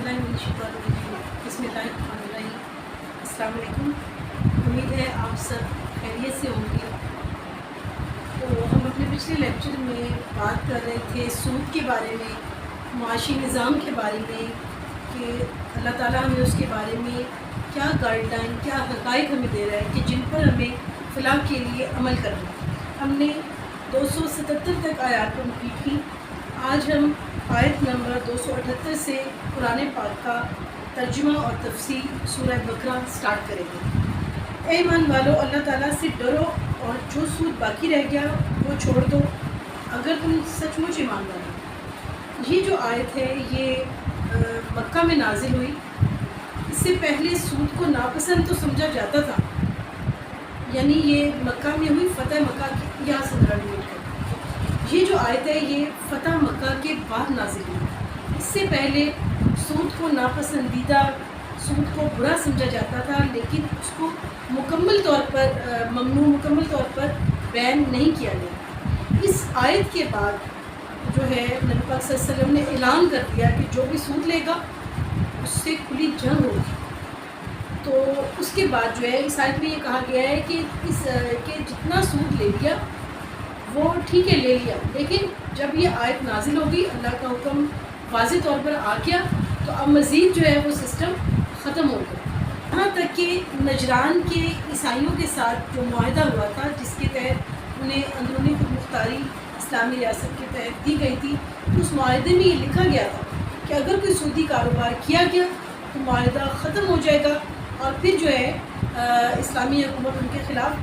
बिस्मिल्लाहिर्रहमानिर्रहीम। अस्सलाम वालेकुम। उम्मीद है आप सब खैरियत से होंगे। तो हम अपने पिछले लेक्चर में बात कर रहे थे सूद के बारे में, मुआशी निज़ाम के बारे में, कि अल्लाह ताला हमें उसके बारे में क्या गाइडलाइन, क्या हक़ाइक़ हमें दे रहा है कि जिन पर हमें फ़लाह के लिए अमल करना है। हमने 277 तक आयत कंप्लीट की। आज हम आयत नंबर 278 से कुरान पाक का तर्जुमा और तफसीर सूरह बकरा स्टार्ट करेंगे। ऐ ईमान वालो, अल्लाह ताला से डरो और जो सूद बाकी रह गया वो छोड़ दो अगर तुम सचमुच ईमानदार हो। ये जो आयत है ये मक्का में नाजिल हुई। इससे पहले सूद को नापसंद तो समझा जाता था, यानी ये मक्का में हुई, फ़तह मक्का की यहाँ से रिलेट कर। ये जो आयत है ये फ़तह मक्का के बाद नाजिल हुई। इससे पहले सूद को नापसंदीदा, सूद को बुरा समझा जाता था, लेकिन उसको मुकम्मल तौर पर ममनू, मुकम्मल तौर पर बैन नहीं किया गया। इस आयत के बाद जो है नबी पाक सल्लल्लाहु अलैहि वसल्लम ने ऐलान कर दिया कि जो भी सूद लेगा उससे खुली जंग होगी। तो उसके बाद जो है इस आयत में ये कहा गया है कि कि जितना सूद ले लिया वो ठीक है, ले लिया, लेकिन जब ये आयत नाजिल होगी, अल्लाह का हुक्म वाज़ेह तौर पर आ गया, तो अब मज़ीद जो है वो सिस्टम ख़त्म हो गया। यहाँ तक कि नजरान के ईसाइयों के साथ जो मुआहदा हुआ था, जिसके तहत उन्हें अंदरूनी खुद मुख्तारी इस्लामी रियासत के तहत दी गई थी, तो उस मुआहदे में ये लिखा गया था कि अगर कोई सूदी कारोबार किया गया तो मुआहदा ख़त्म हो जाएगा और फिर जो है इस्लामी हुकूमत उनके ख़िलाफ़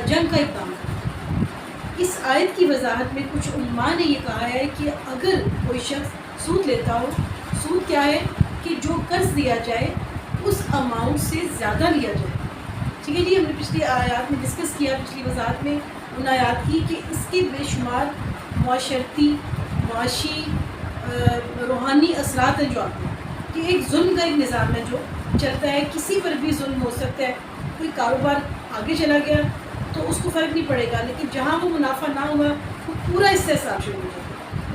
जंग का इक़दाम करेगी। इस आयत की वजाहत में कुछ उलमा ने ये कहा है कि अगर कोई शख्स सूद लेता हो, सूद क्या है कि जो कर्ज दिया जाए उस अमाउंट से ज़्यादा लिया जाए। ठीक है जी, हमने पिछली आयत में डिस्कस किया, पिछली वजाहत में उन आयत की कि इसके बेशुमार मुआशरती, मुआशी, रूहानी असरात हैं जो आते हैं कि एक जुल्म का एक निज़ाम है जो चलता है, किसी पर भी जुल्म हो सकता है। कोई कारोबार आगे चला गया तो उसको फ़र्क नहीं पड़ेगा, लेकिन जहाँ वो मुनाफा ना हुआ वो पूरा इस्तेसाब शुरू हो जाएगा।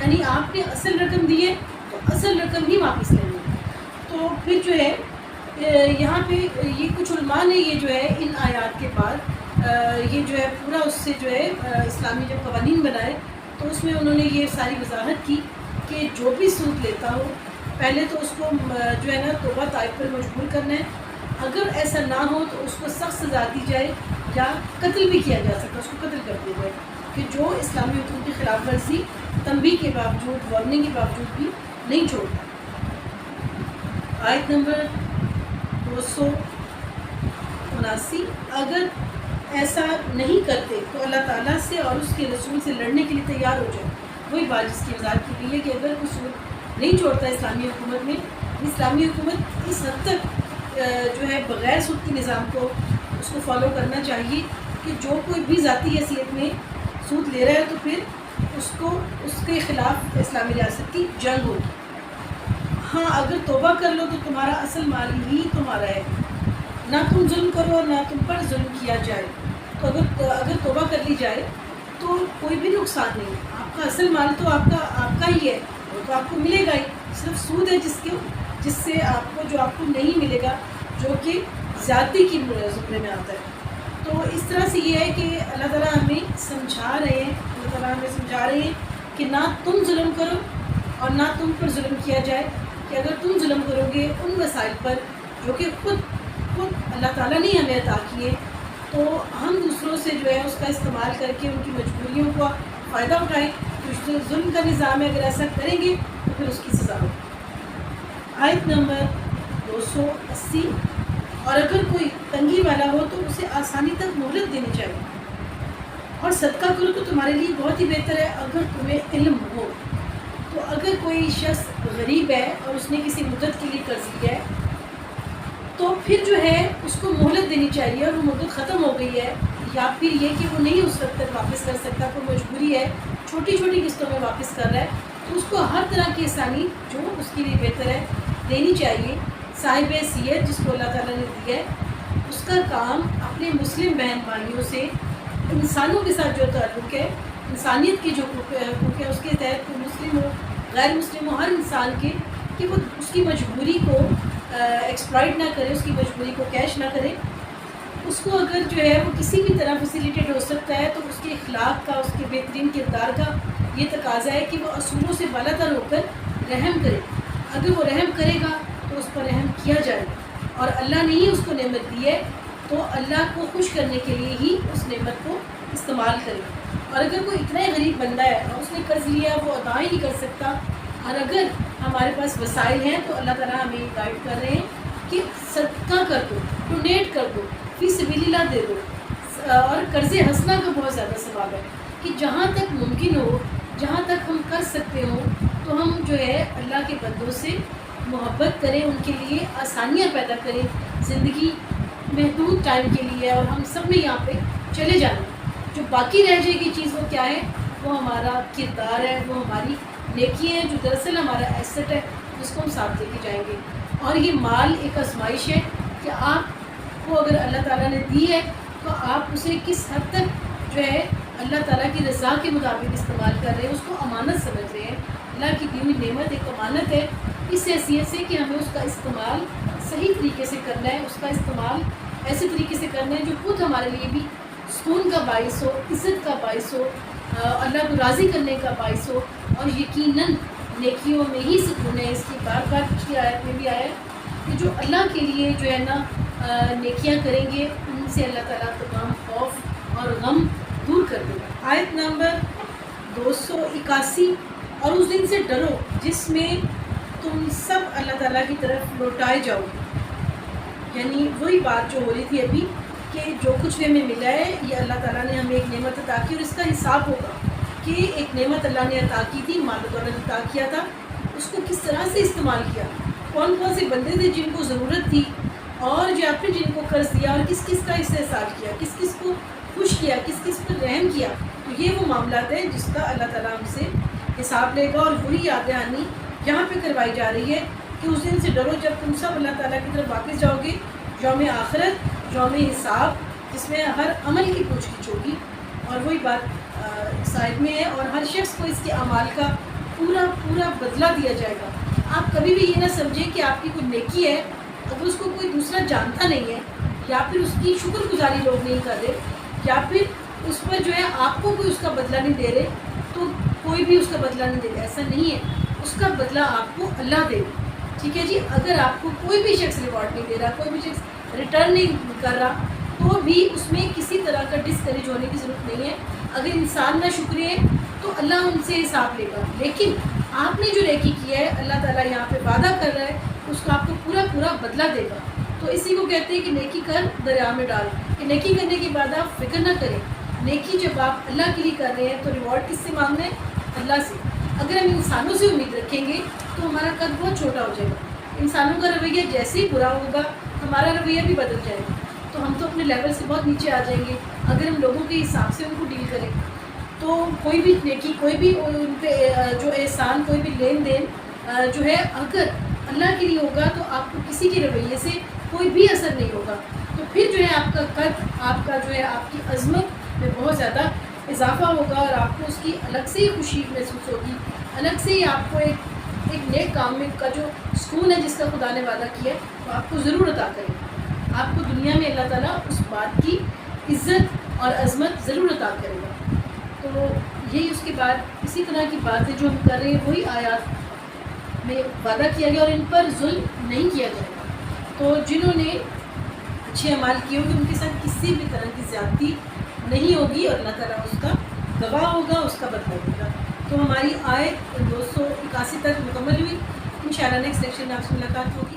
यानी आपने असल रकम दी है तो असल रकम ही वापस लेनी है। तो फिर जो है यहाँ पे ये कुछ उलमा ने ये जो है इन आयात के बाद ये जो है पूरा उससे जो है इस्लामी जब कवानीन बनाए तो उसमें उन्होंने ये सारी वजाहत की कि जो भी सूद लेता हो पहले तो उसको जो है ना तौबा ताइब पर मजबूर करना है। अगर ऐसा ना हो तो उसको सख्त सज़ा दी जाए या कत्ल भी किया जा सकता है, उसको कत्ल कर दिया जाए कि जो इस्लामी हुकूम की खिलाफ वर्जी तंबीह के बावजूद, वार्निंग के बावजूद भी नहीं छोड़ता। आयत नंबर 279, अगर ऐसा नहीं करते तो अल्लाह ताला से और उसके रसूल से लड़ने के लिए तैयार हो जाए। वही बात जिसकी वजाहत की गई है कि अगर कोई सूद नहीं छोड़ता इस्लामी हुकूमत में, इस्लामी हुकूमत इस हद तक जो है बग़ैर सूद के निज़ाम को उसको फॉलो करना चाहिए कि जो कोई भी ज़ाती हैसियत में सूद ले रहा है तो फिर उसको उसके ख़िलाफ़ इस्लामी रियासत की जंग होगी। हाँ, अगर तौबा कर लो तो तुम्हारा असल माल ही तुम्हारा है, ना तुम जुल्म करो और ना तुम पर जुल्म किया जाए। तो अगर तौबा कर ली जाए तो कोई भी नुकसान नहीं है। आपका असल माल तो आपका ही है, वो तो आपको मिलेगा ही। सिर्फ सूद है जिससे आपको जो आपको नहीं मिलेगा, जो कि ज़्यादती की ज़ुमरे में आता है। तो इस तरह से ये है कि अल्लाह ताला हमें समझा रहे हैं, कि ना तुम जुल्म करो और ना तुम पर जुल्म किया जाए। कि अगर तुम जुल्म करोगे उन वसाइल पर जो कि खुद अल्लाह ताला ने हमें अता किए, तो हम दूसरों से जो है उसका इस्तेमाल करके उनकी मजबूरियों का फ़ायदा उठाएं। तो जुल्म का निज़ाम है, अगर ऐसा करेंगे तो फिर उसकी सज़ा होगी। आयत नंबर 280, और अगर कोई तंगी वाला हो तो उसे आसानी तक मोहलत देनी चाहिए और सदका करो तो तुम्हारे लिए बहुत ही बेहतर है अगर तुम्हें इल्म हो। तो अगर कोई शख्स गरीब है और उसने किसी मुद्दत के लिए कर्ज लिया है तो फिर जो है उसको मोहलत देनी चाहिए और वो मुद्दत ख़त्म हो गई है, या फिर ये कि वो नहीं उस वक्त तक वापस कर सकता, कोई मजबूरी है, छोटी छोटी किस्तों में वापस कर रहा है, तो उसको हर तरह की आसानी जो उसके लिए बेहतर है देनी चाहिए। साहिब हैसियत जिसको अल्लाह ताला ने दिया है उसका काम अपने मुस्लिम बहन भाइयों से, इंसानों के साथ जो ताल्लुक़ है, इंसानियत की जो हुकूक है उसके तहत मुस्लिम हो गैर मुस्लिम हो, हर इंसान के کہ وہ اس کی مجبوری کو ایکسپلائٹ نہ کرے، اس کی مجبوری کو کیش نہ کرے. اس کو اگر جو ہے وہ کسی بھی طرح فیسیلیٹیٹ ہو سکتا ہے تو اس کے اخلاق کا، اس کے بہترین کردار کا یہ تقاضا ہے کہ وہ اصولوں سے بالا تر ہو کر رحم کرے. اگر وہ رحم کرے گا تو اس پر رحم کیا جائے گا، اور اللہ نے ہی اس کو نعمت دی ہے تو اللہ کو خوش کرنے کے لیے ہی اس نعمت کو استعمال کرے. اور اگر کوئی اتنا ہی غریب بندہ ہے اور اس نے قرض لیا وہ ادا ہی نہیں کر سکتا، اور اگر ہمارے پاس وسائل ہیں تو اللہ تعالیٰ ہمیں گائیڈ کر رہے ہیں کہ صدقہ کر دو، ڈونیٹ کر دو، فی سبیل اللہ دے دو. اور قرض حسنہ کا بہت زیادہ ثواب ہے کہ جہاں تک ممکن ہو، جہاں تک ہم کر سکتے ہوں تو ہم جو ہے اللہ کے بندوں سے محبت کریں، ان کے لیے آسانیاں پیدا کریں. زندگی محدود ٹائم کے لیے اور ہم سب میں یہاں پہ چلے جانا. جو باقی رہ جائے گی چیز وہ کیا ہے؟ وہ ہمارا کردار ہے، وہ ہماری نیکی ہے جو دراصل ہمارا ایسٹ ہے جس کو ہم ساتھ لے کے جائیں گے. اور یہ مال ایک آزمائش ہے کہ آپ کو اگر اللہ تعالیٰ نے دی ہے تو آپ اسے کس حد تک جو ہے اللہ تعالیٰ کی رضا کے مطابق استعمال کر رہے ہیں، اس کو امانت سمجھ رہے ہیں. اللہ کی دی ہوئی نعمت ایک امانت ہے اس حیثیت سے کہ ہمیں اس کا استعمال صحیح طریقے سے کرنا ہے، اس کا استعمال ایسے طریقے سے کرنا ہے جو خود ہمارے لیے بھی سکون کا باعث ہو، عزت کا باعث ہو، اللہ کو راضی کرنے کا باعث ہو. اور یقیناً نیکیوں میں ہی سکون ہے. اس کی بار بار پچھلی آیت میں بھی آیا ہے کہ جو اللہ کے لیے جو ہے نا نیکیاں کریں گے ان سے اللہ تعالیٰ تمام خوف اور غم دور کر دے گا. آیت نمبر 281. اور اس دن سے ڈرو جس میں تم سب اللہ تعالیٰ کی طرف لوٹائے جاؤ گے. یعنی وہی بات جو ہو رہی تھی ابھی کہ جو کچھ بھی ہمیں ملا ہے یہ اللہ تعالیٰ نے ہمیں ایک نعمت عطا کی اور اس کا حساب ہوگا کہ ایک نعمت اللہ نے عطا کی تھی، مال و دولت عطا کیا تھا، اس کو کس طرح سے استعمال کیا، کون کون سے بندے تھے جن کو ضرورت تھی، اور جو آپ نے جن کو قرض دیا اور کس کس کا استحصال کیا، کس کس کو خوش کیا، کس کس پر رحم کیا. تو یہ وہ معاملات ہیں جس کا اللہ تعالیٰ ہم سے حساب لے گا. اور وہی یاد دہانی یہاں پہ کروائی جا رہی ہے کہ اس دن سے ڈرو جب تم سب اللہ تعالیٰ کی طرف واپس جاؤ گے. یوم آخرت، یوم حساب، جس میں ہر عمل کی پوچھ گچھ ہوگی. اور وہی بات سائڈ میں ہے، اور ہر شخص کو اس کے اعمال کا پورا پورا بدلہ دیا جائے گا. آپ کبھی بھی یہ نہ سمجھیں کہ آپ کی کوئی نیکی ہے اگر اس کو کوئی دوسرا جانتا نہیں ہے، یا پھر اس کی شکر گزاری لوگ نہیں کر رہے، یا پھر اس پر جو ہے آپ کو کوئی اس کا بدلہ نہیں دے رہے تو کوئی بھی اس کا بدلہ نہیں دے رہا. ایسا نہیں ہے، اس کا بدلہ آپ کو اللہ دے گا. ٹھیک ہے جی. اگر آپ کو کوئی بھی شخص ریوارڈ نہیں دے رہا، کوئی بھی شخص ریٹرن نہیں کر رہا، تو بھی اس میں کسی طرح کا ڈسکریج ہونے کی ضرورت نہیں ہے. اگر انسان نہ شکریہ ہے تو اللہ ان سے حساب لے گا. لیکن آپ نے جو نیکی کیا ہے اللہ تعالیٰ یہاں پہ وعدہ کر رہا ہے اس کا آپ کو پورا پورا بدلہ دے گا. تو اسی کو کہتے ہیں کہ نیکی کر دریا میں ڈال. کہ نیکی کرنے کے بعد آپ فکر نہ کریں. نیکی جب آپ اللہ کے لیے کر رہے ہیں تو ریوارڈ کس سے مانگنا ہے؟ اللہ سے. اگر ہم انسانوں سے امید رکھیں گے تو ہمارا قد بہت چھوٹا ہو جائے گا. انسانوں کا رویہ جیسے ہی برا ہوگا ہمارا رویہ بھی بدل جائے گا. تو ہم تو اپنے لیول سے بہت نیچے آ جائیں گے اگر ہم لوگوں کے حساب سے ان کو ڈیل کریں. تو کوئی بھی نیکی، کوئی بھی ان پہ جو احسان، کوئی بھی لین دین جو ہے اگر اللہ کے لیے ہوگا تو آپ کو کسی کے رویے سے کوئی بھی اثر نہیں ہوگا. تو پھر جو ہے آپ کا قد، آپ کا جو ہے آپ کی عظمت میں بہت زیادہ اضافہ ہوگا، اور آپ کو اس کی الگ سے ہی خوشی محسوس ہوگی. الگ سے ہی آپ کو ایک نیک کام میں کا جو سکون ہے جس کا خدا نے وعدہ کیا ہے وہ آپ کو ضرور عطا کرے. آپ کو دنیا میں اللہ تعالیٰ اس بات کی عزت اور عظمت ضرور عطا کرے گا. تو یہی اس کے بعد اسی طرح کی باتیں جو ہم کر رہے ہیں وہی آیات میں وعدہ کیا گیا، اور ان پر ظلم نہیں کیا جائے گا. تو جنہوں نے اچھے اعمال کیے ہوگے ان کے ساتھ کسی بھی طرح کی زیادتی نہیں ہوگی، اور اللہ تعالیٰ اس کا گواہ ہوگا، اس کا بدلہ دے گا. تو ہماری آیت 281 تک مکمل ہوئی. انشاءاللہ نیکسٹ لیکچر میں آپ سے ملاقات ہوگی.